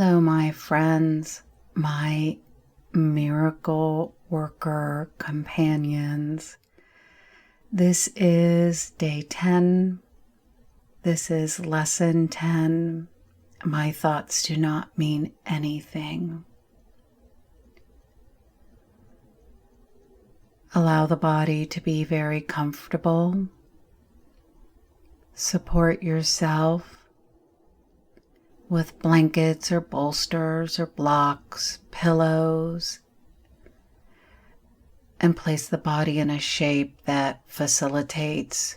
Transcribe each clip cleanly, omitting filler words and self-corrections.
Hello, my friends, my miracle worker companions. This is day 10. This is lesson 10. My thoughts do not mean anything. Allow the body to be very comfortable. Support yourself with blankets or bolsters or blocks, pillows, and place the body in a shape that facilitates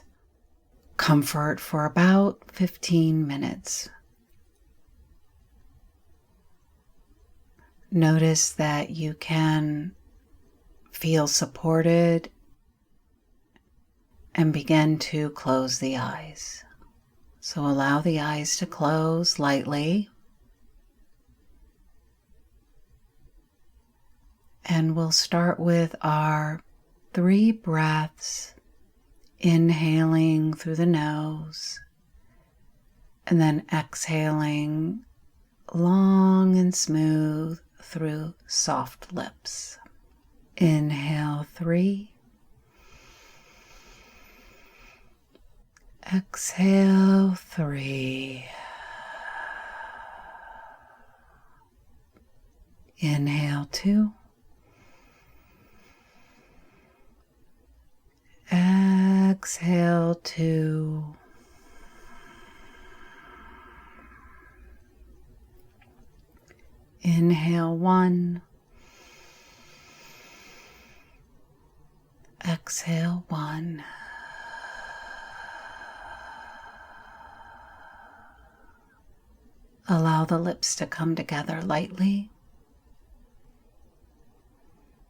comfort for about 15 minutes. Notice that you can feel supported and begin to close the eyes. So allow the eyes to close lightly. And we'll start with our 3 breaths, inhaling through the nose and then exhaling long and smooth through soft lips. Inhale 3. Exhale 3. Inhale 2. Exhale 2. Inhale 1. Exhale 1. Allow the lips to come together lightly.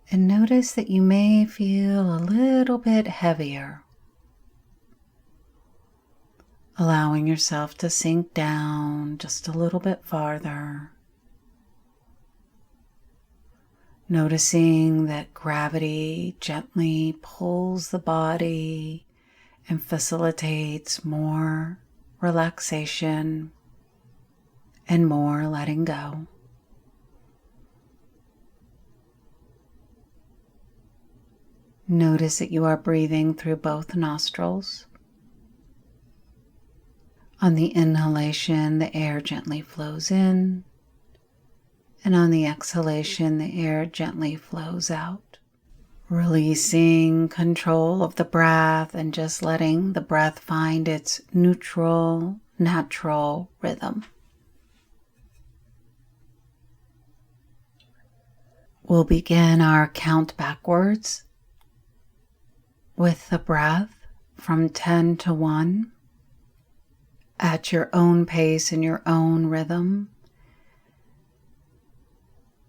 And notice that you may feel a little bit heavier. Allowing yourself to sink down just a little bit farther. Noticing that gravity gently pulls the body and facilitates more relaxation and more letting go. Notice that you are breathing through both nostrils. On the inhalation, the air gently flows in, and on the exhalation, the air gently flows out. Releasing control of the breath and just letting the breath find its neutral, natural rhythm. We'll begin our count backwards with the breath from 10 to 1 at your own pace and your own rhythm.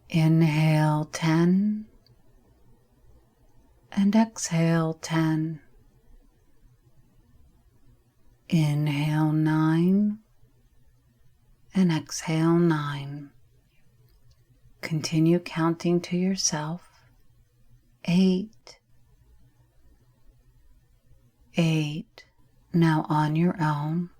Inhale 10 and exhale 10. Inhale 9 and exhale 9. Continue counting to yourself. 8. 8. Now on your own.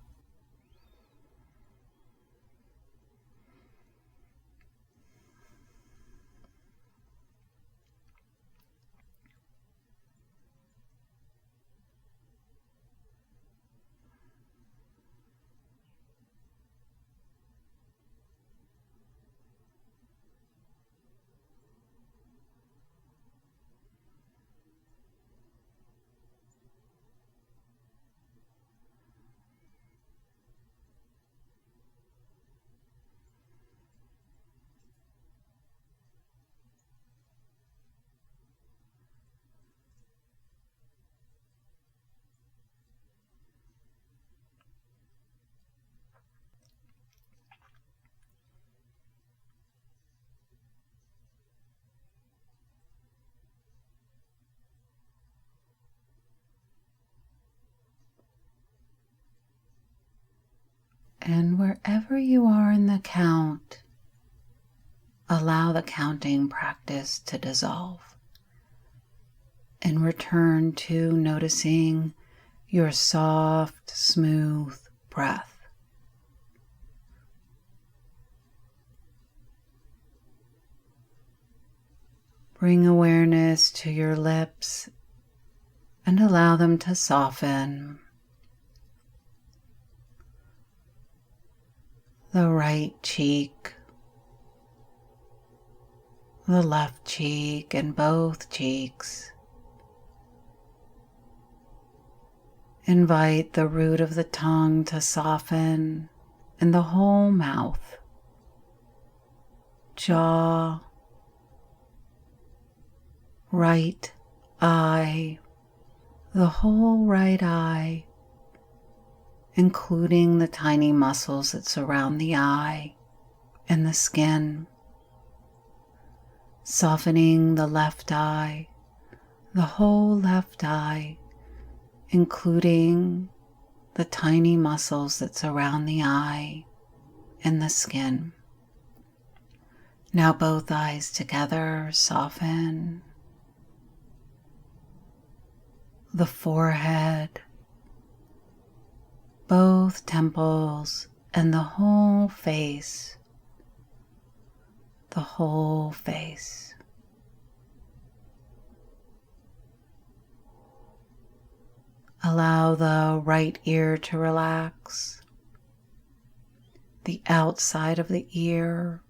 And wherever you are in the count, allow the counting practice to dissolve and return to noticing your soft, smooth breath. Bring awareness to your lips and allow them to soften. The right cheek, the left cheek, and both cheeks. Invite the root of the tongue to soften and the whole mouth, jaw, right eye, the whole right eye, including the tiny muscles that surround the eye and the skin. Softening the left eye, the whole left eye, including the tiny muscles that surround the eye and the skin. Now both eyes together, soften. The forehead, both temples, and the whole face. The whole face. Allow the right ear to relax, the outside of the ear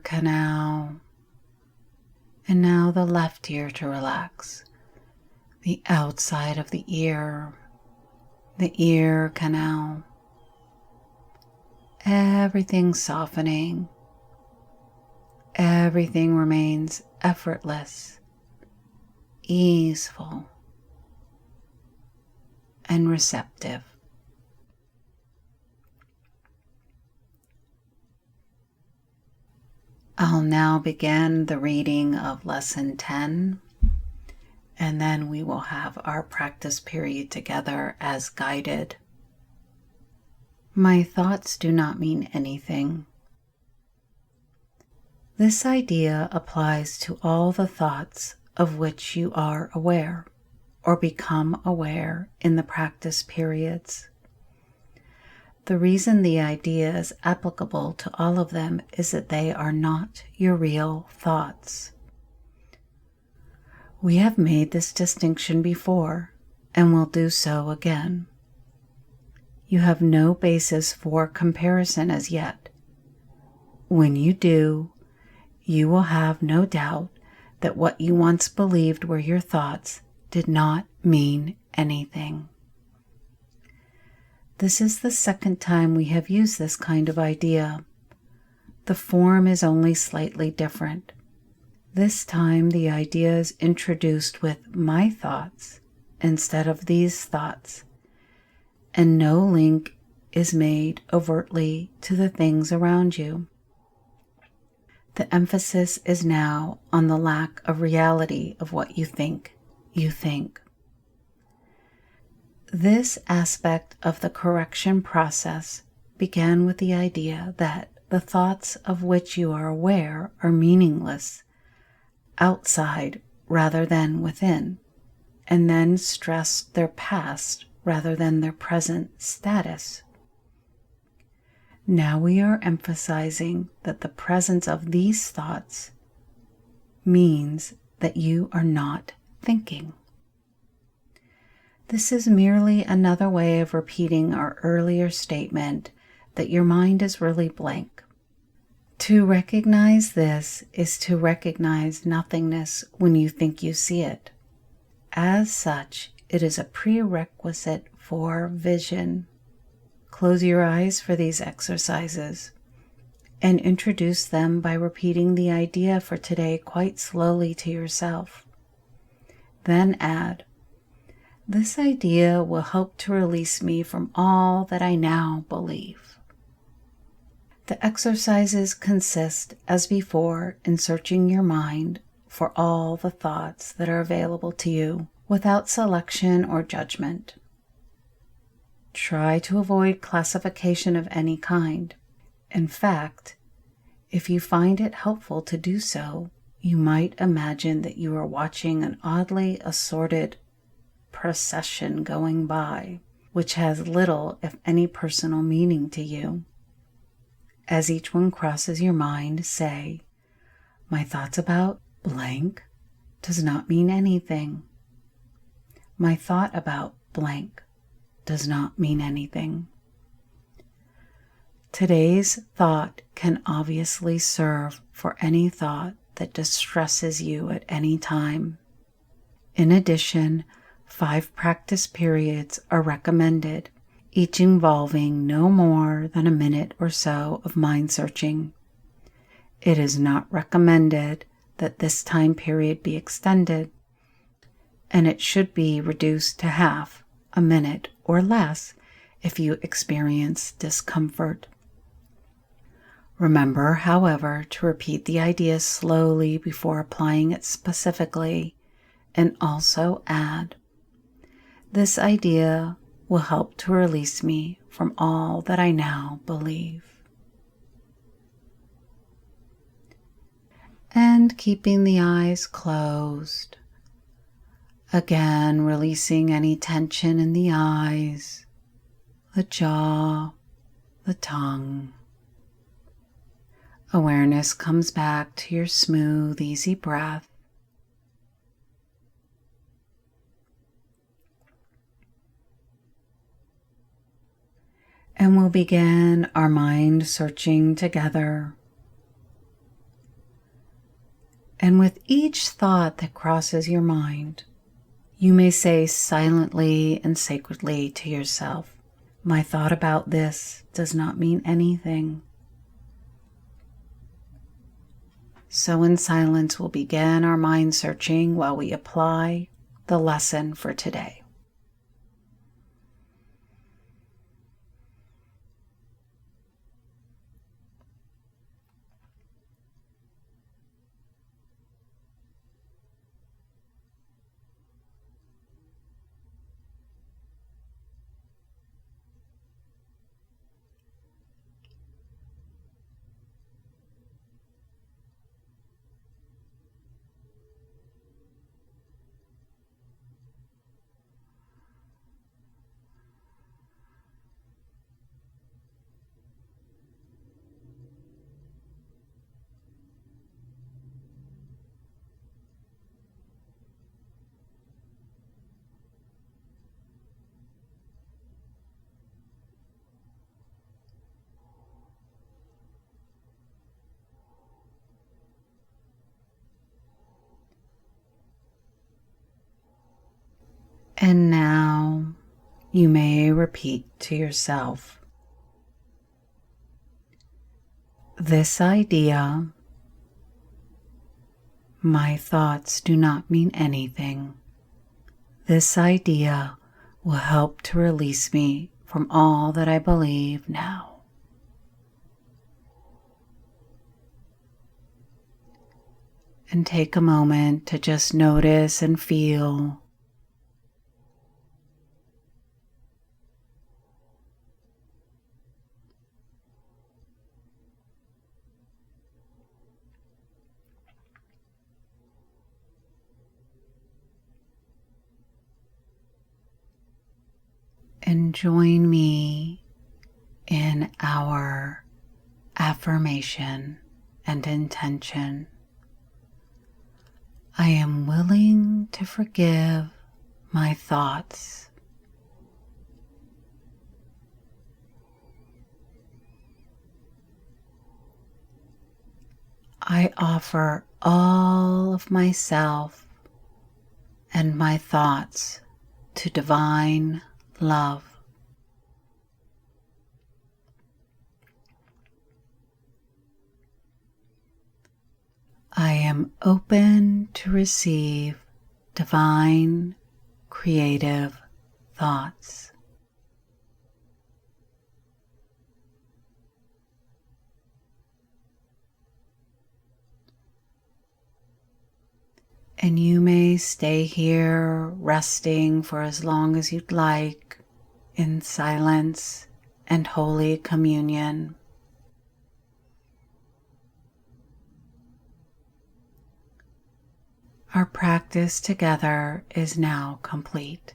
canal, and now the left ear to relax, the outside of the ear canal. Everything softening, everything remains effortless, easeful, and receptive. I'll now begin the reading of Lesson 10, and then we will have our practice period together as guided. My thoughts do not mean anything. This idea applies to all the thoughts of which you are aware or become aware in the practice periods. The reason the idea is applicable to all of them is that they are not your real thoughts. We have made this distinction before and will do so again. You have no basis for comparison as yet. When you do, you will have no doubt that what you once believed were your thoughts did not mean anything. This is the second time we have used this kind of idea. The form is only slightly different. This time the idea is introduced with my thoughts instead of these thoughts, and no link is made overtly to the things around you. The emphasis is now on the lack of reality of what you think. This aspect of the correction process began with the idea that the thoughts of which you are aware are meaningless, outside rather than within, and then stressed their past rather than their present status. Now we are emphasizing that the presence of these thoughts means that you are not thinking. This is merely another way of repeating our earlier statement that your mind is really blank. To recognize this is to recognize nothingness when you think you see it. As such, it is a prerequisite for vision. Close your eyes for these exercises and introduce them by repeating the idea for today quite slowly to yourself. Then add, "This idea will help to release me from all that I now believe." The exercises consist, as before, in searching your mind for all the thoughts that are available to you without selection or judgment. Try to avoid classification of any kind. In fact, if you find it helpful to do so, you might imagine that you are watching an oddly assorted procession going by, which has little, if any, personal meaning to you. As each one crosses your mind, say, My thoughts about blank does not mean anything. My thought about blank does not mean anything. Today's thought can obviously serve for any thought that distresses you at any time. In addition, 5 practice periods are recommended, each involving no more than a minute or so of mind searching. It is not recommended that this time period be extended, and it should be reduced to half a minute or less if you experience discomfort. Remember, however, to repeat the idea slowly before applying it specifically, and also add, "This idea will help to release me from all that I now believe." And keeping the eyes closed, again releasing any tension in the eyes, the jaw, the tongue. Awareness comes back to your smooth, easy breath. And we'll begin our mind searching together. And with each thought that crosses your mind, you may say silently and sacredly to yourself, "My thought about this does not mean anything." So in silence, we'll begin our mind searching while we apply the lesson for today. And now you may repeat to yourself, "This idea, my thoughts do not mean anything. This idea will help to release me from all that I believe now." And take a moment to just notice and feel and join me in our affirmation and intention. I am willing to forgive my thoughts. I offer all of myself and my thoughts to divine love. I am open to receive divine, creative thoughts. And you may stay here resting for as long as you'd like in silence and holy communion. Our practice together is now complete.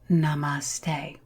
Namaste.